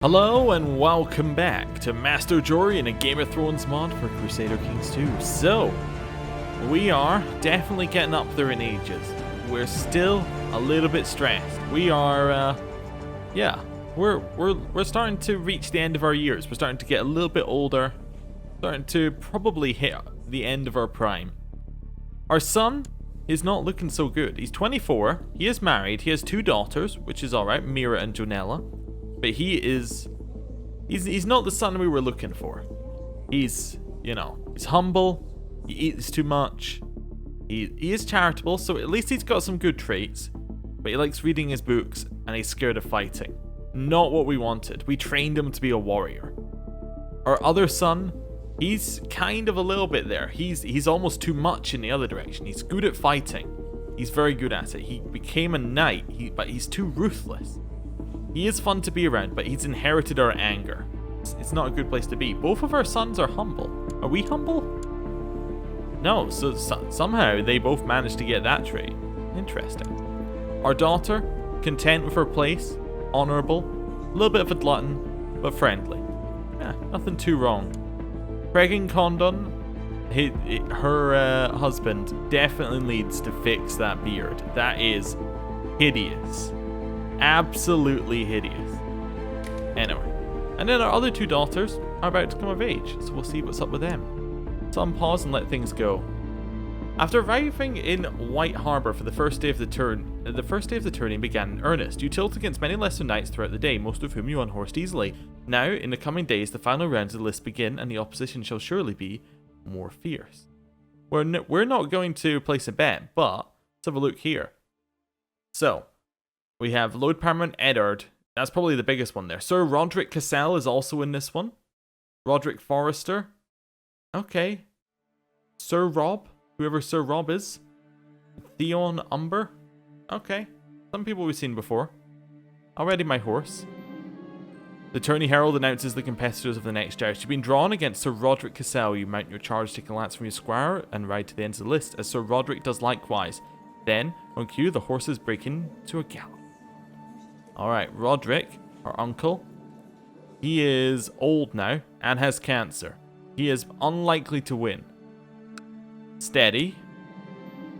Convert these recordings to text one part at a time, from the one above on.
Hello and welcome back to Master Jory in a Game of Thrones mod for Crusader Kings 2. So, we are definitely getting up there in ages. We're still a little bit stressed. We are, we're starting to reach the end of our years. We're starting to get a little bit older. Starting to probably hit the end of our prime. Our son is not looking so good. He's 24, he is married, he has 2 daughters, which is alright, Mira and Jonella. But he's not the son we were looking for. He's humble, he eats too much, he is charitable, so at least he's got some good traits, but he likes reading his books, and he's scared of fighting. Not what we wanted. We trained him to be a warrior. Our other son, he's kind of a little bit there. He's almost too much in the other direction. He's good at fighting. He's very good at it. He became a knight, but he's too ruthless. He is fun to be around, but he's inherited our anger. It's not a good place to be. Both of our sons are humble. Are we humble? No, so somehow they both managed to get that trait. Interesting. Our daughter, content with her place, honourable, a little bit of a glutton, but friendly. Yeah, nothing too wrong. Cregan Condon, her husband, definitely needs to fix that beard. That is hideous. Absolutely hideous. Anyway, and then our other 2 daughters are about to come of age, so we'll see what's up with them. So unpause and let things go. After arriving in White Harbour for the first day of the tourney began in earnest. You tilt against many lesser knights throughout the day, most of whom you unhorsed easily. Now, in the coming days, the final rounds of the list begin, and the opposition shall surely be more fierce. We're not going to place a bet, but let's have a look here. So, we have Lord Paramount Eddard. That's probably the biggest one there. Sir Roderick Cassel is also in this one. Roderick Forrester. Okay. Sir Rob. Whoever Sir Rob is. Theon Umber. Okay. Some people we've seen before. Already my horse. The Tourney Herald announces the competitors of the next joust. You've been drawn against Sir Roderick Cassel. You mount your charge, take a lance from your squire, and ride to the end of the list, as Sir Roderick does likewise. Then, on cue, the horses break into a gallop. Alright, Roderick, our uncle, he is old now and has cancer. He is unlikely to win. Steady.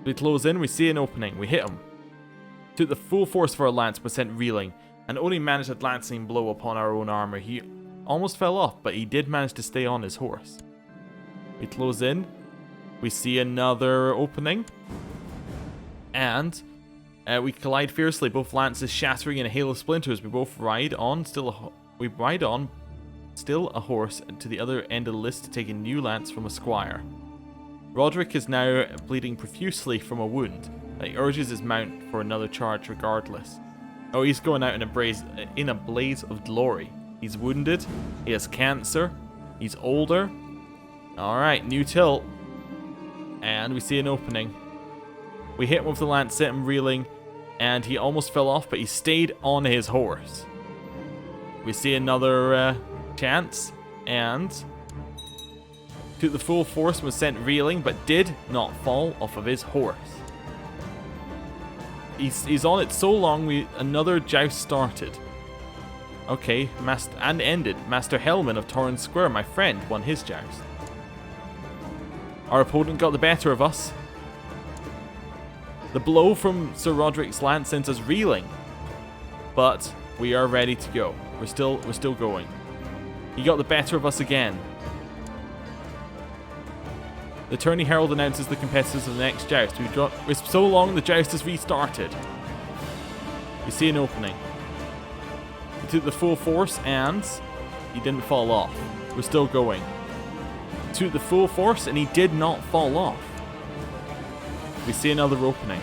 We close in, we see an opening, we hit him. Took the full force of our lance but sent reeling, and only managed a glancing blow upon our own armour. He almost fell off, but he did manage to stay on his horse. We close in, we see another opening, and we collide fiercely, both lances shattering in a hail of splinters. We both ride on, still a horse to the other end of the list to take a new lance from a squire. Roderick is now bleeding profusely from a wound. He urges his mount for another charge regardless. Oh, he's going out in a blaze of glory. He's wounded, he has cancer, he's older. Alright, new tilt. And we see an opening. We hit him with the lance, set him reeling, and he almost fell off, but he stayed on his horse. We see another chance, and took the full force and was sent reeling, but did not fall off of his horse. He's on it so long, another joust started. Okay, and ended. Master Hellman of Torrens Square, my friend, won his joust. Our opponent got the better of us. The blow from Sir Roderick's lance sent us reeling, but we are ready to go. We're still going. He got the better of us again. The Tourney Herald announces the competitors of the next joust. It's so long the joust has restarted. We see an opening. He took the full force and he didn't fall off. We're still going. He took the full force and he did not fall off. We see another opening.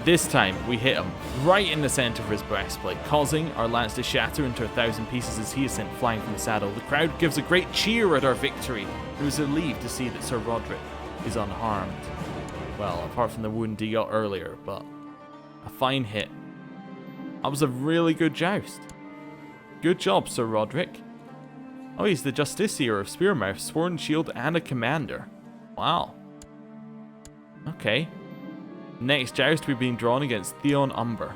This time, we hit him right in the center of his breastplate, causing our lance to shatter into 1,000 pieces as he is sent flying from the saddle. The crowd gives a great cheer at our victory. It was a relief to see that Sir Roderick is unharmed. Well, apart from the wound he got earlier, but a fine hit. That was a really good joust. Good job, Sir Roderick. Oh, he's the Justiciar of Spearmouth, Sworn Shield, and a commander. Wow. Okay. Next joust, we've been drawn against Theon Umber.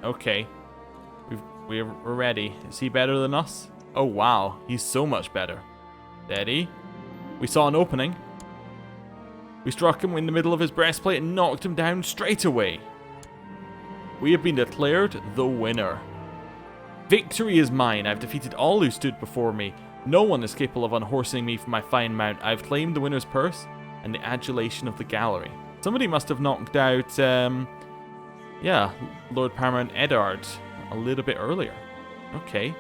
Okay. We're ready. Is he better than us? Oh, wow. He's so much better. Steady. We saw an opening. We struck him in the middle of his breastplate and knocked him down straight away. We have been declared the winner. Victory is mine. I've defeated all who stood before me. No one is capable of unhorsing me from my fine mount. I've claimed the winner's purse and the adulation of the gallery. Somebody must have knocked out, yeah, Lord Paramount Eddard a little bit earlier. Okay.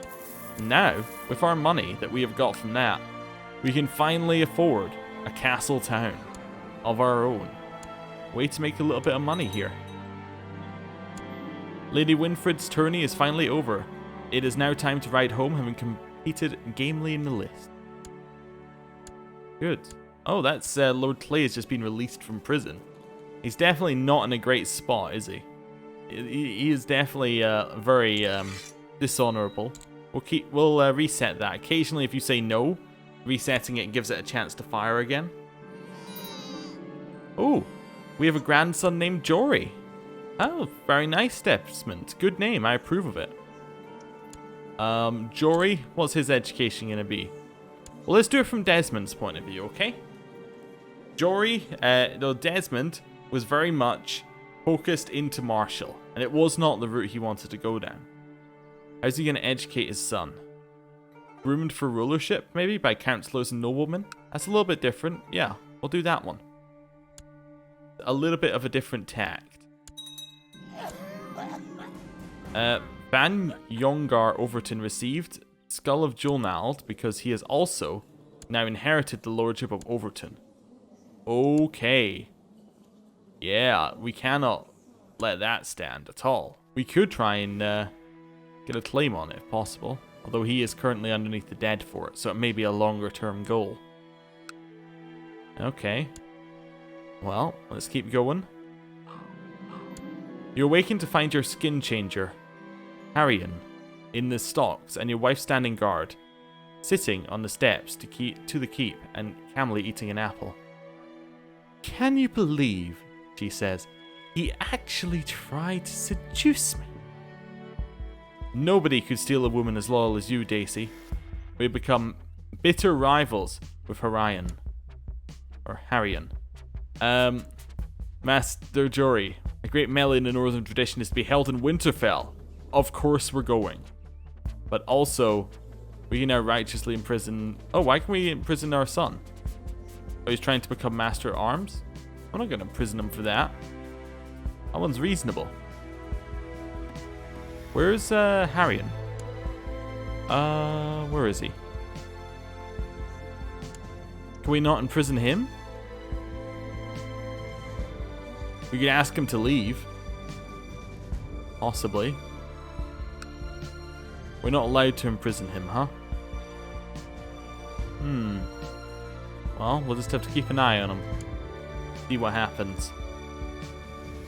Now, with our money that we have got from that, we can finally afford a castle town of our own. Way to make a little bit of money here. Lady Winfred's tourney is finally over. It is now time to ride home, having competed gamely in the list. Good. Oh, that's Lord Clay has just been released from prison. He's definitely not in a great spot, is he? He is definitely very dishonorable. We'll reset that. Occasionally, if you say no, resetting it gives it a chance to fire again. Oh, we have a grandson named Jory. Oh, very nice, Desmond. Good name. I approve of it. Jory, what's his education going to be? Well, let's do it from Desmond's point of view, okay? Jory, though Desmond was very much focused into martial, and it was not the route he wanted to go down. How's he going to educate his son? Groomed for rulership, maybe, by councillors and noblemen? That's a little bit different. Yeah, we'll do that one. A little bit of a different tact. Van Yongar Overton received Skull of Julnald because he has also now inherited the lordship of Overton. Okay. Yeah, we cannot let that stand at all. We could try and get a claim on it if possible, although he is currently underneath the dead fort, so it may be a longer term goal. Okay. Well, let's keep going. You awaken to find your skin changer, Harrion, in the stocks, and your wife standing guard, sitting on the steps to the keep and calmly eating an apple. Can you believe, she says, he actually tried to seduce me? Nobody could steal a woman as loyal as you, Daisy. We've become bitter rivals with Harrion. Or Harrion. Master Jory, a great melee in the northern tradition is to be held in Winterfell. Of course we're going. But also, we can now righteously imprison... Oh, why can we imprison our son? Oh, he's trying to become Master at Arms? I'm not going to imprison him for that. That one's reasonable. Where's Harrion? Where is he? Can we not imprison him? We could ask him to leave. Possibly. We're not allowed to imprison him, huh? Well, we'll just have to keep an eye on him. See what happens.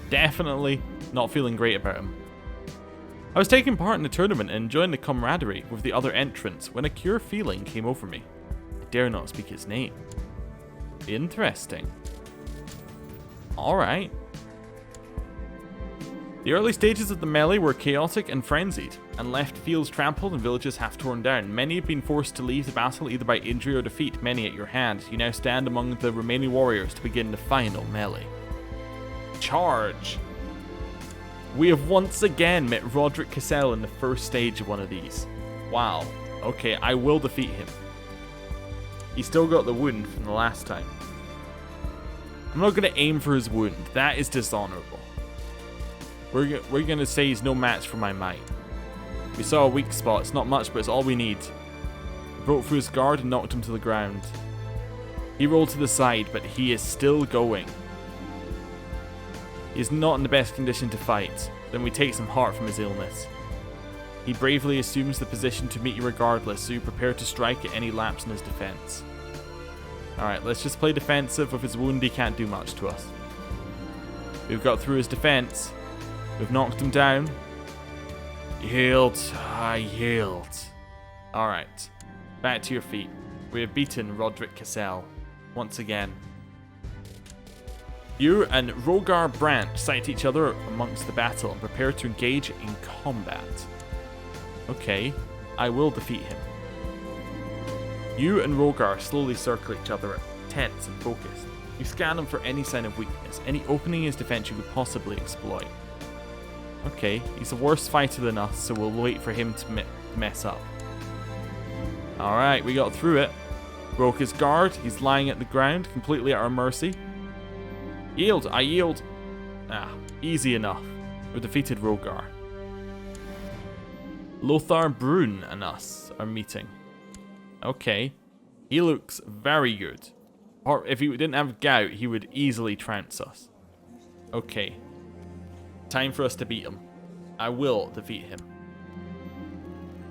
Definitely not feeling great about him. I was taking part in the tournament and enjoying the camaraderie with the other entrants when a curious feeling came over me. I dare not speak his name. Interesting. Alright. The early stages of the melee were chaotic and frenzied, and left fields trampled and villages half torn down. Many have been forced to leave the battle either by injury or defeat, many at your hand. You now stand among the remaining warriors to begin the final melee. Charge! We have once again met Roderick Cassel in the first stage of one of these. Wow. Okay, I will defeat him. He still got the wound from the last time. I'm not going to aim for his wound. That is dishonorable. We're going to say he's no match for my might. We saw a weak spot. It's not much, but it's all we need. We broke through his guard and knocked him to the ground. He rolled to the side, but he is still going. He is not in the best condition to fight. Then we take some heart from his illness. He bravely assumes the position to meet you regardless, so you prepare to strike at any lapse in his defense. Alright, let's just play defensive. With his wound, he can't do much to us. We've got through his defense. We've knocked him down. Yield. I yield. Alright. Back to your feet. We have beaten Roderick Cassel. Once again. You and Rogar Brandt sight each other amongst the battle and prepare to engage in combat. Okay, I will defeat him. You and Rogar slowly circle each other, tense and focused. You scan him for any sign of weakness, any opening in his defense you could possibly exploit. Okay, he's a worse fighter than us, so we'll wait for him to mess up. Alright, we got through it. Broke his guard, he's lying at the ground, completely at our mercy. Yield, I yield. Ah, easy enough. We defeated Rogar. Lothar Brun and us are meeting. Okay, he looks very good. Or if he didn't have gout, he would easily trounce us. Okay, time for us to beat him. I will defeat him.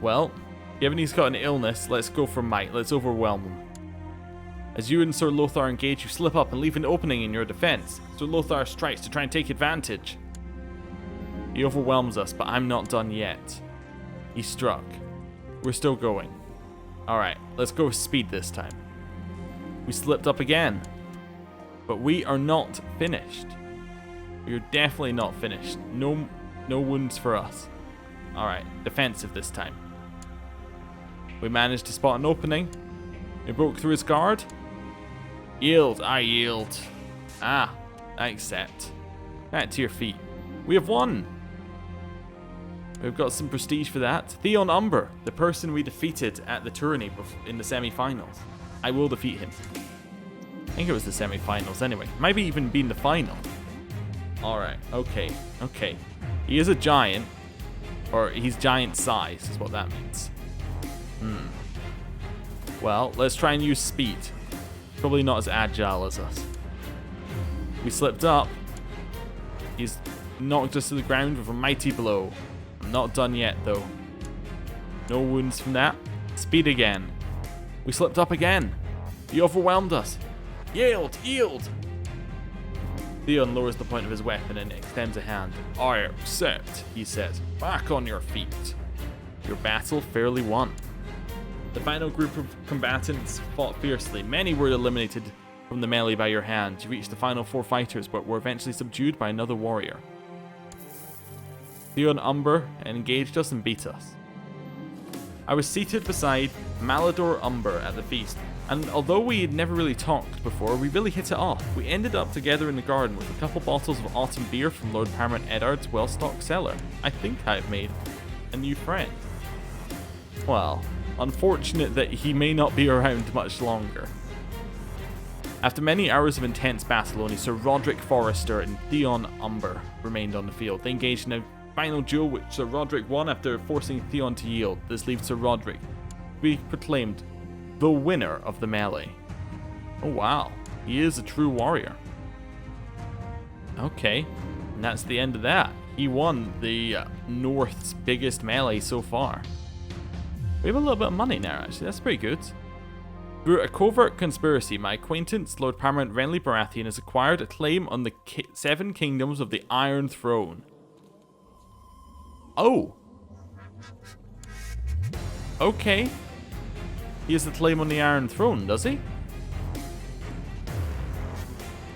Well, given he's got an illness, let's go for might. Let's overwhelm him. As you and Sir Lothar engage, you slip up and leave an opening in your defense. Sir Lothar strikes to try and take advantage. He overwhelms us, but I'm not done yet. He struck. We're still going. Alright, let's go with speed this time. We slipped up again. But we are not finished. We are definitely not finished. No wounds for us. Alright, defensive this time. We managed to spot an opening. We broke through his guard. Yield, I yield. Ah, I accept. Back to your feet. We have won. We've got some prestige for that. Theon Umber, the person we defeated at the tourney in the semi-finals. I will defeat him. I think it was the semi-finals anyway. Maybe even been the final. Alright, okay. He is a giant. Or he's giant size is what that means. Well, let's try and use speed. Probably not as agile as us. We slipped up. He's knocked us to the ground with a mighty blow. I'm not done yet, though. No wounds from that. Speed again. We slipped up again. He overwhelmed us. Yield! Yield! Theon lowers the point of his weapon and extends a hand. I accept, he says. Back on your feet. Your battle fairly won. The final group of combatants fought fiercely. Many were eliminated from the melee by your hand. You reached the final 4 fighters, but were eventually subdued by another warrior. Theon Umber engaged us and beat us. I was seated beside Malador Umber at the feast, and although we had never really talked before, we really hit it off. We ended up together in the garden with a couple bottles of autumn beer from Lord Paramount Eddard's well-stocked cellar. I think I've made a new friend. Well, unfortunate that he may not be around much longer. After many hours of intense battle, only Sir Roderick Forrester and Theon Umber remained on the field. They engaged in a final duel which Sir Roderick won after forcing Theon to yield. This leaves Sir Roderick to be proclaimed the winner of the melee. Oh wow, he is a true warrior. Okay, and that's the end of that. He won the North's biggest melee so far. We have a little bit of money now, actually. That's pretty good. Through a covert conspiracy, my acquaintance, Lord Paramount Renly Baratheon, has acquired a claim on the 7 kingdoms of the Iron Throne. Oh. Okay. He has the claim on the Iron Throne, does he?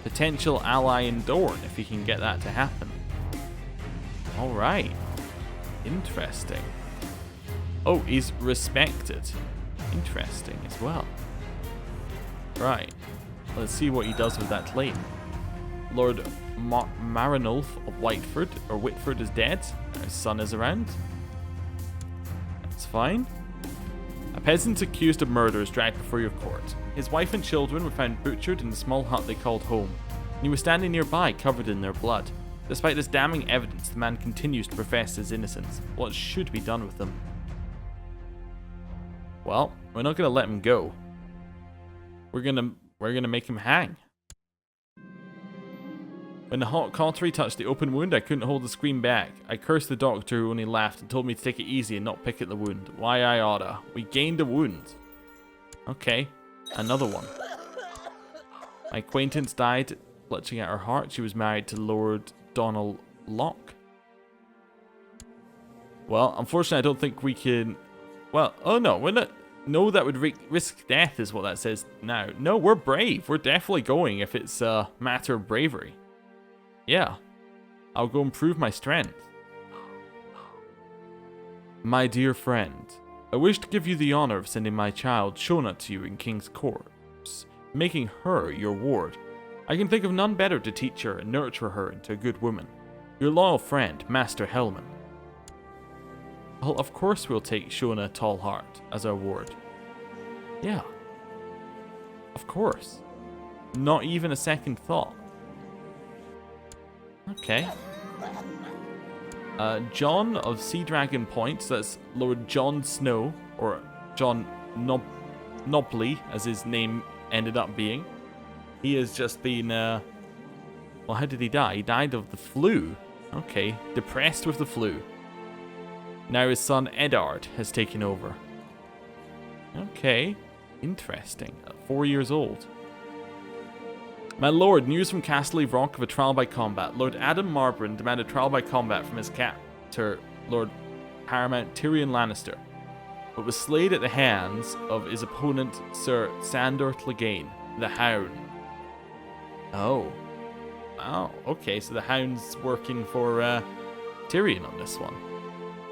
Potential ally in Dorne, if he can get that to happen. Alright. Interesting. Oh, he's respected. Interesting as well. Right. Let's see what he does with that claim. Lord Marinulf of Whitford is dead. His son is around. That's fine. A peasant accused of murder is dragged before your court. His wife and children were found butchered in the small hut they called home, and he was standing nearby covered in their blood. Despite this damning evidence, the man continues to profess his innocence. What should be done with them? Well, we're not going to let him go. We're gonna make him hang. When the hot cautery touched the open wound, I couldn't hold the scream back. I cursed the doctor, who only laughed and told me to take it easy and not pick at the wound. Why I oughta. We gained a wound. Okay, another one. My acquaintance died, clutching at her heart. She was married to Lord Donald Locke. Well, unfortunately, I don't think we can... Well, oh no, we're not... No, that would risk death is what that says now. No, we're brave. We're definitely going if it's a matter of bravery. Yeah. I'll go improve my strength. My dear friend, I wish to give you the honor of sending my child Shona to you in King's Courts, making her your ward. I can think of none better to teach her and nurture her into a good woman. Your loyal friend, Master Hellman. Well, of course we'll take Shona Tallheart as our ward. Yeah. Of course. Not even a second thought. Okay. Jon of Sea Dragon Point, so that's Lord Jon Snow, or Jon Nobley, as his name ended up being. He has just been, well, how did he die? He died of the flu. Okay, depressed with the flu. Now his son Eddard has taken over. Okay, interesting. 4 years old. My lord, news from Cassel Rock of a trial by combat. Lord Adam Marbrand demanded trial by combat from his captor, Lord Paramount Tyrion Lannister, but was slayed at the hands of his opponent, Sir Sandor Clegane, the Hound. Oh. Oh, okay, so the Hound's working for Tyrion on this one.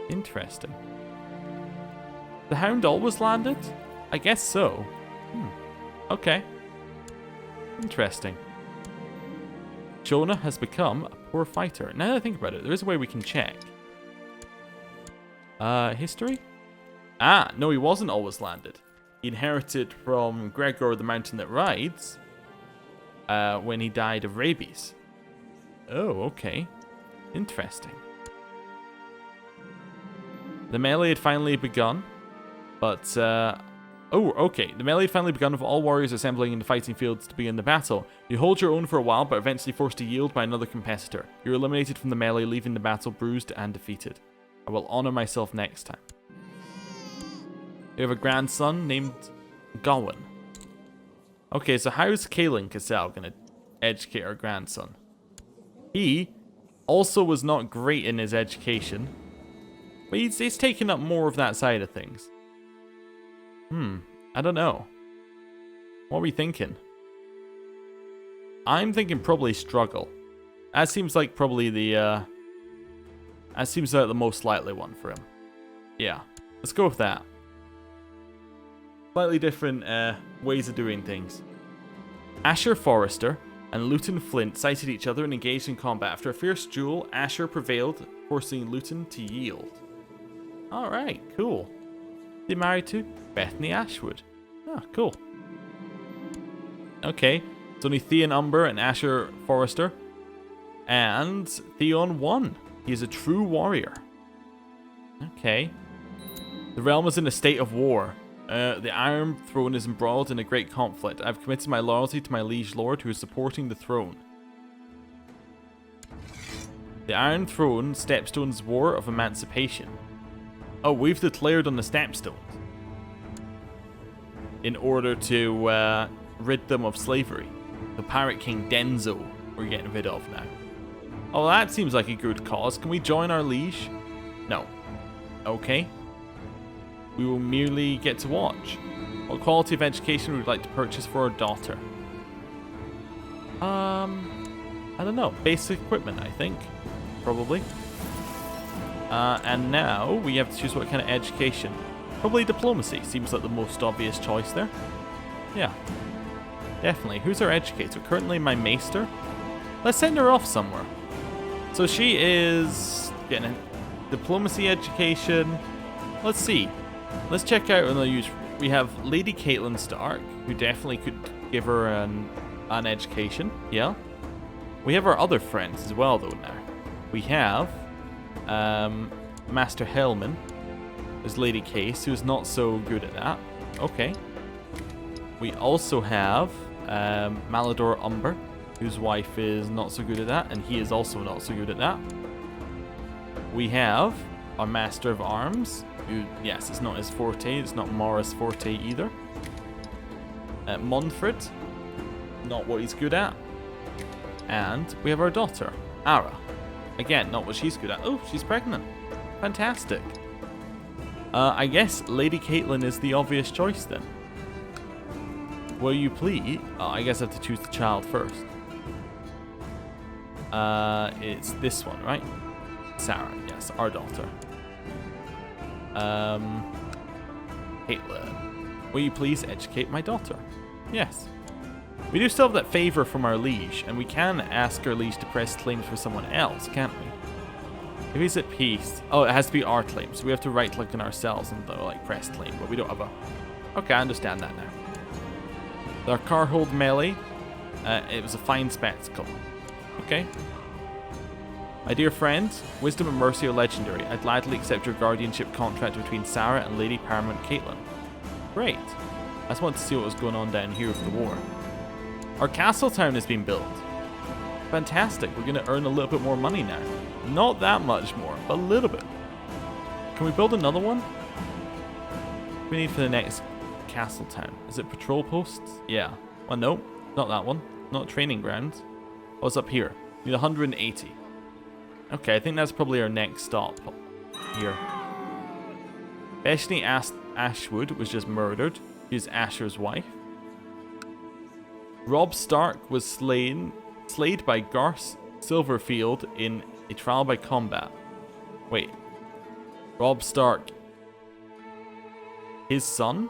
Interesting. The Hound always landed? I guess so. Okay. Interesting. Shona has become a poor fighter. Now that I think about it, there is a way we can check. History? Ah, no, he wasn't always landed. He inherited from Gregor the Mountain That Rides when he died of rabies. Oh, okay. Interesting. The melee had finally begun, but oh, okay. The melee had finally begun with all warriors assembling in the fighting fields to begin the battle. You hold your own for a while, but eventually forced to yield by another competitor. You're eliminated from the melee, leaving the battle bruised and defeated. I will honor myself next time. We have a grandson named Gawain. Okay, so how's Kaelin Cassel gonna educate our grandson? He also was not great in his education, but he's taken up more of that side of things. I don't know. What are we thinking? I'm thinking probably struggle. That seems like probably the, that seems like the most likely one for him. Yeah, let's go with that. Slightly different ways of doing things. Asher Forrester and Luton Flint sighted each other and engaged in combat. After a fierce duel, Asher prevailed, forcing Luton to yield. Alright, cool. They married to Bethany Ashwood. Ah, cool. Okay, it's only Theon Umber and Asher Forrester. And Theon won. He is a true warrior. Okay. The realm is in a state of war. The Iron Throne is embroiled in a great conflict. I've committed my loyalty to my liege lord who is supporting the throne. The Iron Throne Stepstone's War of Emancipation. Oh, we've declared on the Stepstones. In order to rid them of slavery. The Pirate King Denzo we're getting rid of now. Oh, that seems like a good cause. Can we join our liege? No. Okay. We will merely get to watch. What quality of education would we like to purchase for our daughter? I don't know. Basic equipment, I think. Probably. And now we have to choose what kind of education. Probably diplomacy. Seems like the most obvious choice there. Yeah. Definitely. Who's our educator? Currently my maester. Let's send her off somewhere. So she is getting a diplomacy education. Let's see. Let's check out on the use. We have Lady Caitlin Stark, who definitely could give her an education. Yeah. We have our other friends as well, though, now. We have Master Hellman. There's Lady Case, who's not so good at that. Okay. We also have Malador Umber, whose wife is not so good at that, and he is also not so good at that. We have our Master of Arms, who, yes, it's not his forte. It's not Morris' forte either. Monfred, not what he's good at. And we have our daughter, Ara. Again, not what she's good at. Oh, she's pregnant. Fantastic. I guess Lady Caitlin is the obvious choice then. Will you please? Oh, I guess I have to choose the child first. It's this one, right? Sarah, yes, our daughter. Caitlin, will you please educate my daughter? Yes. We do still have that favor from our liege, and we can ask our liege to press claims for someone else, can't we? If he's at peace... Oh, it has to be our claim, so we have to right-click on ourselves and like press claim, but we don't have a... Okay, I understand that now. Our Carhold melee, it was a fine spectacle. Okay. My dear friend, wisdom and mercy are legendary. I gladly accept your guardianship contract between Sarah and Lady Paramount Caitlin. Great. I just wanted to see what was going on down here with the war. Our castle town has been built. Fantastic. We're going to earn a little bit more money now. Not that much more, but a little bit. Can we build another one? What do we need for the next castle town? Is it patrol posts? Yeah. Well, no, not that one. Not training grounds. What's up here? We need 180. Okay, I think that's probably our next stop here. Bethany Ashwood was just murdered. She's Asher's wife. Robb Stark was slayed by Garth Silverfield in a trial by combat. Wait. Robb Stark. His son?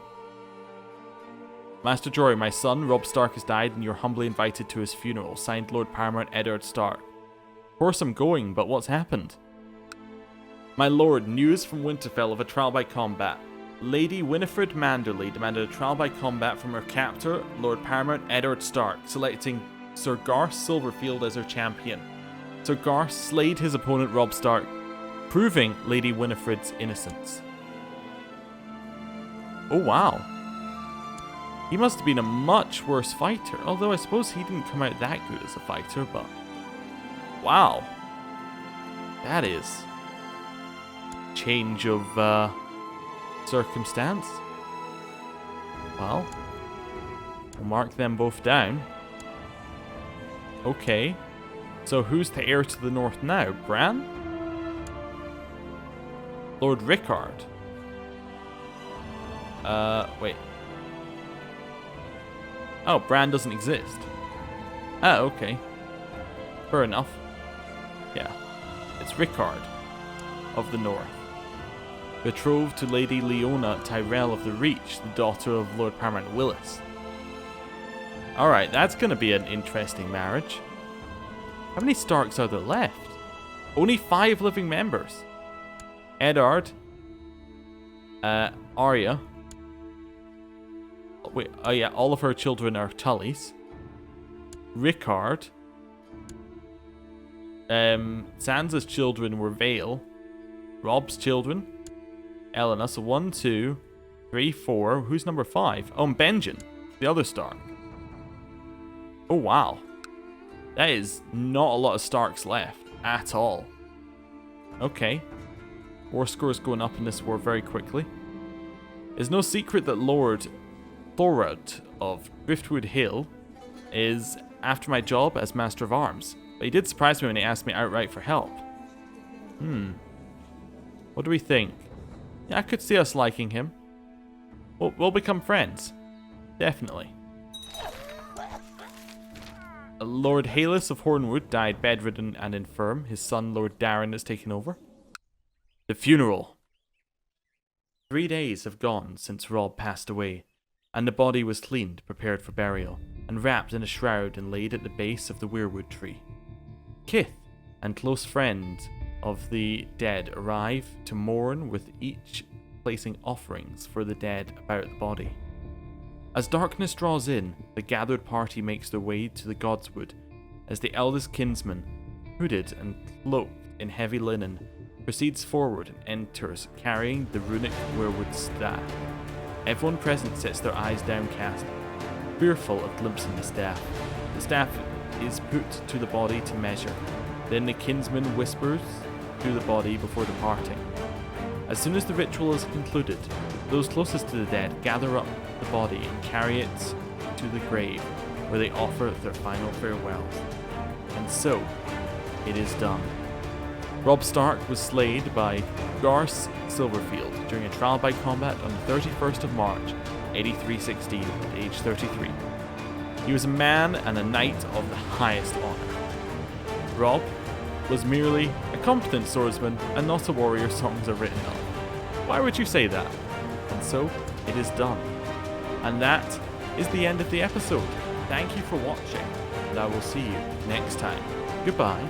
Master Jory, my son, Robb Stark, has died and you're humbly invited to his funeral. Signed, Lord Paramount Eddard Stark. Of course I'm going, but what's happened? My lord, news from Winterfell of a trial by combat. Lady Winifred Manderley demanded a trial by combat from her captor, Lord Paramount Eddard Stark, selecting Sir Garth Silverfield as her champion. Sir Garth slayed his opponent Robb Stark, proving Lady Winifred's innocence. Oh wow. He must have been a much worse fighter, although I suppose he didn't come out that good as a fighter, but... Wow. That is... change of, circumstance. Well, we'll mark them both down. Okay. So who's the heir to the north now? Bran? Lord Rickard? Wait. Oh, Bran doesn't exist. Oh, okay. Fair enough. Yeah. It's Rickard of the north. Betrothed to Lady Leona Tyrell of the Reach, the daughter of Lord Paramount Willis. Alright, that's going to be an interesting marriage. How many Starks are there left? Only 5 living members. Eddard. Arya. Wait, oh yeah, all of her children are Tullys. Rickard. Sansa's children were Vale. Robb's children. Elena, so 1, 2, 3, 4. Who's number 5? Oh, and Benjen, the other Stark. Oh, wow. That is not a lot of Starks left at all. Okay. War score is going up in this war very quickly. It's no secret that Lord Thorod of Driftwood Hill is after my job as Master of Arms. But he did surprise me when he asked me outright for help. What do we think? Yeah, I could see us liking him. We'll become friends. Definitely. Lord Halis of Hornwood died bedridden and infirm. His son, Lord Darren, has taken over. The funeral. 3 days have gone since Robb passed away, and the body was cleaned, prepared for burial, and wrapped in a shroud and laid at the base of the weirwood tree. Kith and close friends of the dead arrive to mourn, with each placing offerings for the dead about the body. As darkness draws in, the gathered party makes their way to the Godswood, as the eldest kinsman, hooded and cloaked in heavy linen, proceeds forward and enters, carrying the runic weirwood staff. Everyone present sets their eyes downcast, fearful of glimpsing the staff. The staff is put to the body to measure. Then the kinsman whispers to the body before departing. As soon as the ritual is concluded, those closest to the dead gather up the body and carry it to the grave, where they offer their final farewells. And so, it is done. Robb Stark was slayed by Garth Silverfield during a trial by combat on the 31st of March, 8316, at age 33. He was a man and a knight of the highest honor. Robb was merely a competent swordsman and not a warrior songs are written of. Why would you say that? And so, it is done. And that is the end of the episode. Thank you for watching, and I will see you next time. Goodbye.